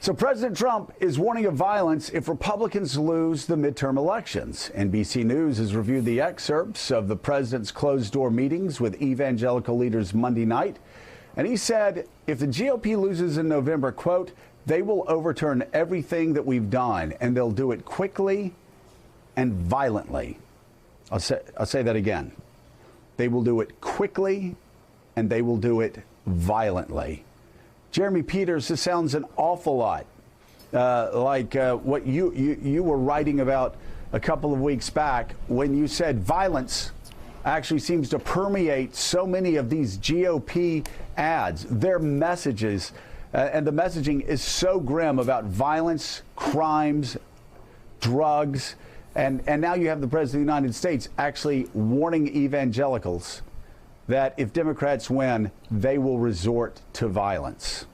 So President Trump is warning of violence if Republicans lose the midterm elections. NBC News has reviewed the excerpts of the president's closed-door meetings with evangelical leaders Monday night. And he said if the GOP loses in November, quote, they will overturn everything that we've done, and they'll do it quickly and violently. I'll say that again. They will do it quickly, and they will do it violently. Jeremy Peters, this sounds an awful lot like what you were writing about a couple of weeks back when you said violence actually seems to permeate so many of these GOP ads. Their messages and the messaging is so grim about violence, crimes, drugs. And now you have the President of the United States actually warning evangelicals that if Democrats win, they will resort to violence.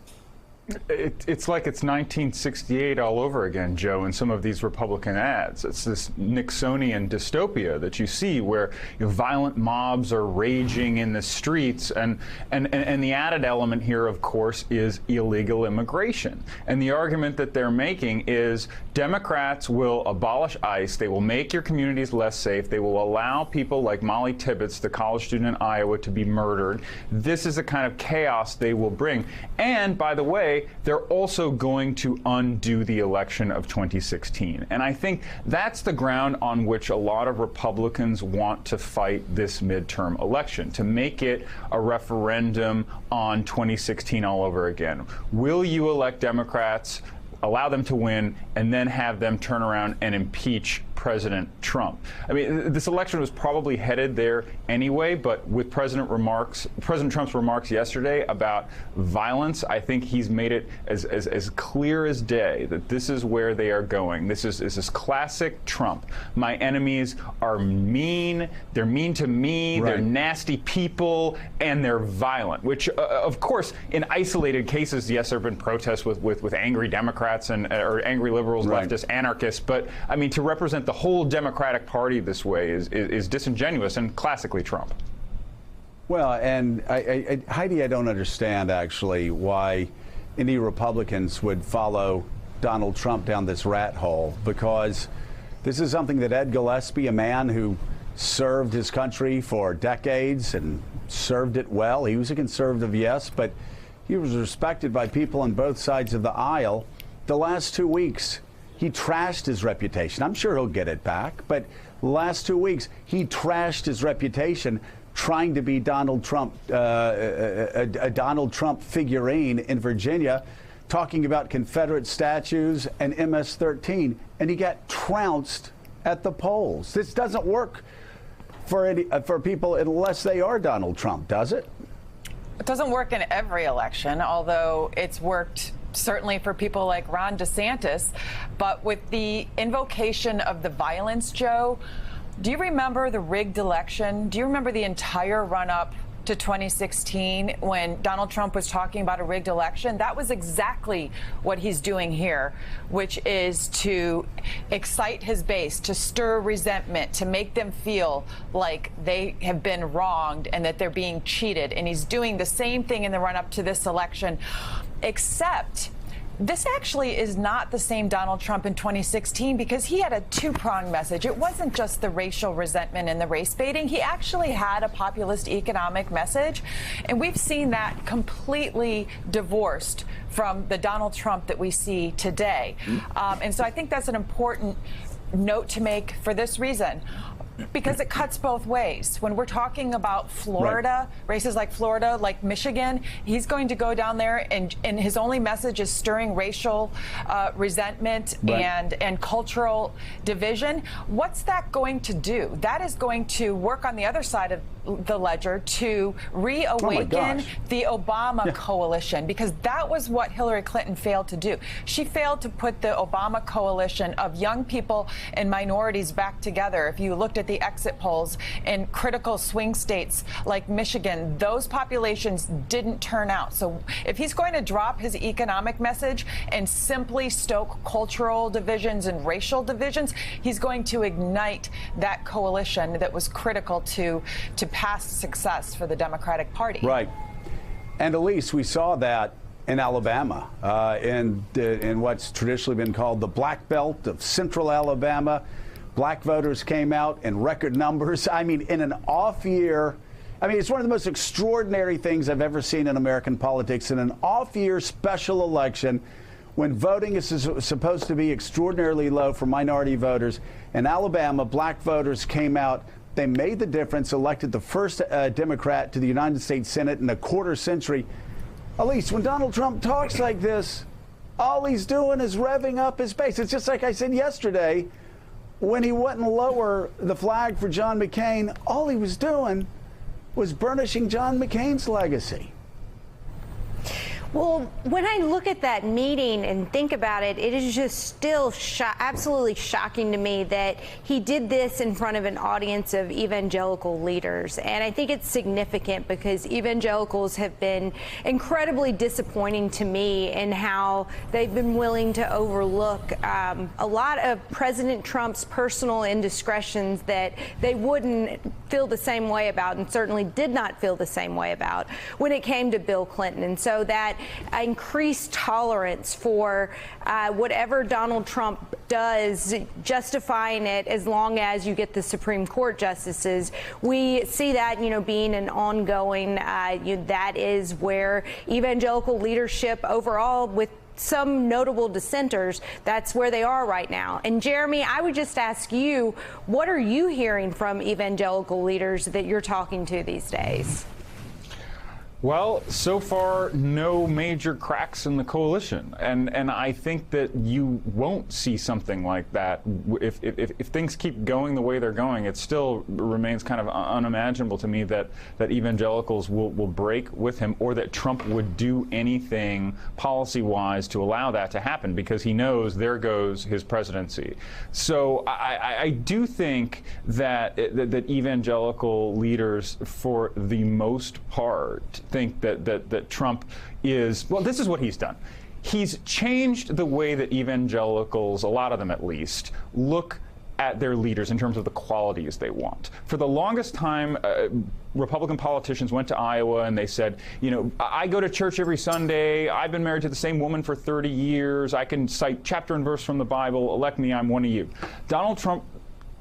It's like it's 1968 all over again, Joe, in some of these Republican ads. It's this Nixonian dystopia that you see where violent mobs are raging in the streets. And the added element here, of course, is illegal immigration. And the argument that they're making is Democrats will abolish ICE. They will make your communities less safe. They will allow people like Molly Tibbetts, the college student in Iowa, to be murdered. This is the kind of chaos they will bring. And, by the way, they're also going to undo the election of 2016. And I think that's the ground on which a lot of Republicans want to fight this midterm election, to make it a referendum on 2016 all over again. Will you elect Democrats, allow them to win, and then have them turn around and impeach President Trump? I mean, this election was probably headed there anyway, but with President Trump's remarks yesterday about violence, I think he's made it as clear as day that this is where they are going. This is classic Trump. My enemies are mean. They're mean to me. Right. They're nasty people, and they're violent, which, of course, in isolated cases, yes, there have been protests with angry Democrats or angry liberals, right, leftists, anarchists. But, I mean, to represent the whole Democratic Party this way is disingenuous and classically Trump. Well, and Heidi, I don't understand actually why any Republicans would follow Donald Trump down this rat hole, because this is something that Ed Gillespie, a man who served his country for decades and served it well, he was a conservative, yes, but he was respected by people on both sides of the aisle. The last 2 weeks, he trashed his reputation. I'm sure he'll get it back, but the last 2 weeks, he trashed his reputation trying to be Donald Trump, a Donald Trump figurine in Virginia, talking about Confederate statues and MS-13, and he got trounced at the polls. This doesn't work for people unless they are Donald Trump, does it? It doesn't work in every election, although it's worked certainly for people like Ron DeSantis. But with the invocation of the violence, Joe, do you remember the rigged election? Do you remember the entire run-up to 2016 when Donald Trump was talking about a rigged election? That was exactly what he's doing here, which is to excite his base, to stir resentment, to make them feel like they have been wronged and that they're being cheated. And he's doing the same thing in the run-up to this election, except this actually is not the same Donald Trump in 2016, because he had a two-pronged message. It wasn't just the racial resentment and the race baiting. He actually had a populist economic message, and we've seen that completely divorced from the Donald Trump that we see today. And so I think that's an important note to make for this reason, because it cuts both ways. When we're talking about Florida, right, races like Florida, like Michigan, he's going to go down there and his only message is stirring racial resentment, right, and cultural division. What's that going to do? That is going to work on the other side of the ledger to reawaken the Obama coalition, because that was what Hillary Clinton failed to do. She failed to put the Obama coalition of young people and minorities back together. If you looked at the exit polls in critical swing states like Michigan, those populations didn't turn out. So if he's going to drop his economic message and simply stoke cultural divisions and racial divisions, he's going to ignite that coalition that was critical to past success for the Democratic Party. Right. And Elise, we saw that in Alabama, in what's traditionally been called the Black Belt of Central Alabama. Black voters came out in record numbers. I mean, in an off year. I mean, it's one of the most extraordinary things I've ever seen in American politics. In an off-year special election, when voting is supposed to be extraordinarily low for minority voters, in Alabama, black voters came out. They made the difference, elected the first Democrat to the United States Senate in a quarter century. Elise, when Donald Trump talks like this, all he's doing is revving up his base. It's just like I said yesterday, when he wouldn't lower the flag for John McCain, all he was doing was burnishing John McCain's legacy. Well, when I look at that meeting and think about it, it is just still absolutely shocking to me that he did this in front of an audience of evangelical leaders. And I think it's significant because evangelicals have been incredibly disappointing to me in how they've been willing to overlook a lot of President Trump's personal indiscretions that they wouldn't feel the same way about, and certainly did not feel the same way about when it came to Bill Clinton. And so that increased tolerance for whatever Donald Trump does, justifying it as long as you get the Supreme Court justices. We see that, being an ongoing, that is where evangelical leadership overall, with some notable dissenters, that's where they are right now. And Jeremy, I would just ask you, what are you hearing from evangelical leaders that you're talking to these days? Well, so far, no major cracks in the coalition. And I think that you won't see something like that. If things keep going the way they're going, it still remains kind of unimaginable to me that evangelicals will break with him, or that Trump would do anything policy-wise to allow that to happen, because he knows there goes his presidency. So I do think that evangelical leaders, for the most part, think that Trump is, well, this is what he's done. He's changed the way that evangelicals, a lot of them at least, look at their leaders in terms of the qualities they want. For the longest time, Republican politicians went to Iowa and they said, I go to church every Sunday, I've been married to the same woman for 30 years, I can cite chapter and verse from the Bible, elect me, I'm one of you. Donald Trump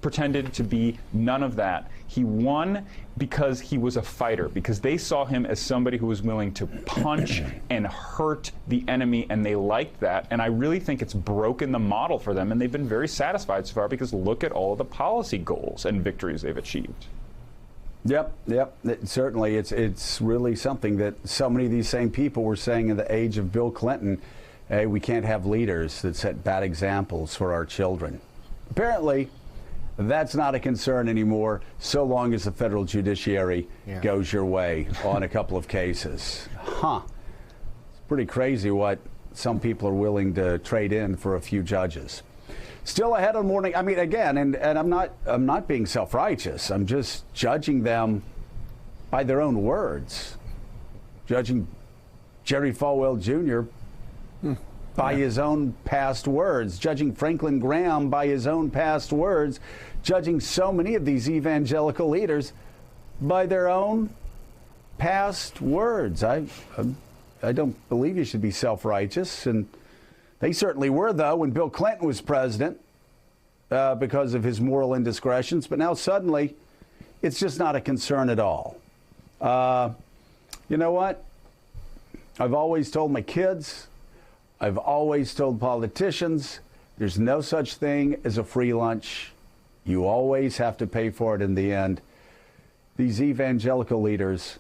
pretended to be none of that. He won because he was a fighter, because they saw him as somebody who was willing to punch and hurt the enemy, and they liked that. And I really think it's broken the model for them, and they've been very satisfied so far, because look at all the policy goals and victories they've achieved. Yep. Certainly, it's really something that so many of these same people were saying in the age of Bill Clinton, hey, we can't have leaders that set bad examples for our children. Apparently, that's not a concern anymore, so long as the federal judiciary goes your way on a couple of cases. It's pretty crazy what some people are willing to trade in for a few judges. Still ahead of the morning. I mean, again, and I'm not being self-righteous. I'm just judging them by their own words. Judging Jerry Falwell Jr. by his own past words, judging Franklin Graham by his own past words, judging so many of these evangelical leaders by their own past words. I don't believe you should be self-righteous, and they certainly were, though, when Bill Clinton was president because of his moral indiscretions, but now suddenly it's just not a concern at all. You know what? I've always told my kids, I've always told politicians, there's no such thing as a free lunch. You always have to pay for it in the end. These evangelical leaders,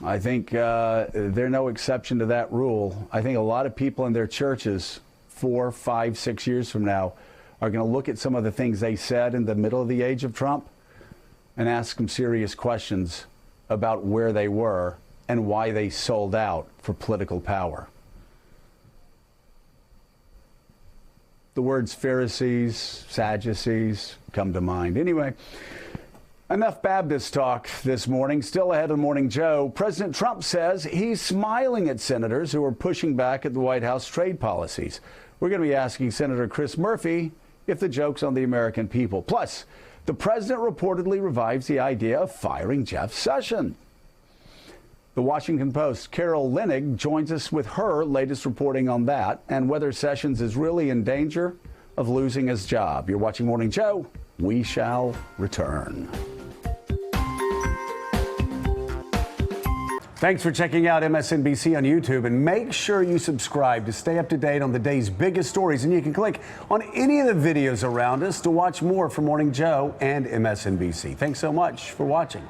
I think they're no exception to that rule. I think a lot of people in their churches 4, 5, 6 years from now are going to look at some of the things they said in the middle of the age of Trump and ask some serious questions about where they were and why they sold out for political power. The words Pharisees, Sadducees come to mind. Anyway, enough Baptist talk this morning. Still ahead of Morning Joe, President Trump says he's smiling at senators who are pushing back at the White House trade policies. We're going to be asking Senator Chris Murphy if the joke's on the American people. Plus, the president reportedly revives the idea of firing Jeff Sessions. The Washington Post's Carol Leonnig joins us with her latest reporting on that and whether Sessions is really in danger of losing his job. You're watching Morning Joe. We shall return. Thanks for checking out MSNBC on YouTube, and make sure you subscribe to stay up to date on the day's biggest stories. And you can click on any of the videos around us to watch more from Morning Joe and MSNBC. Thanks so much for watching.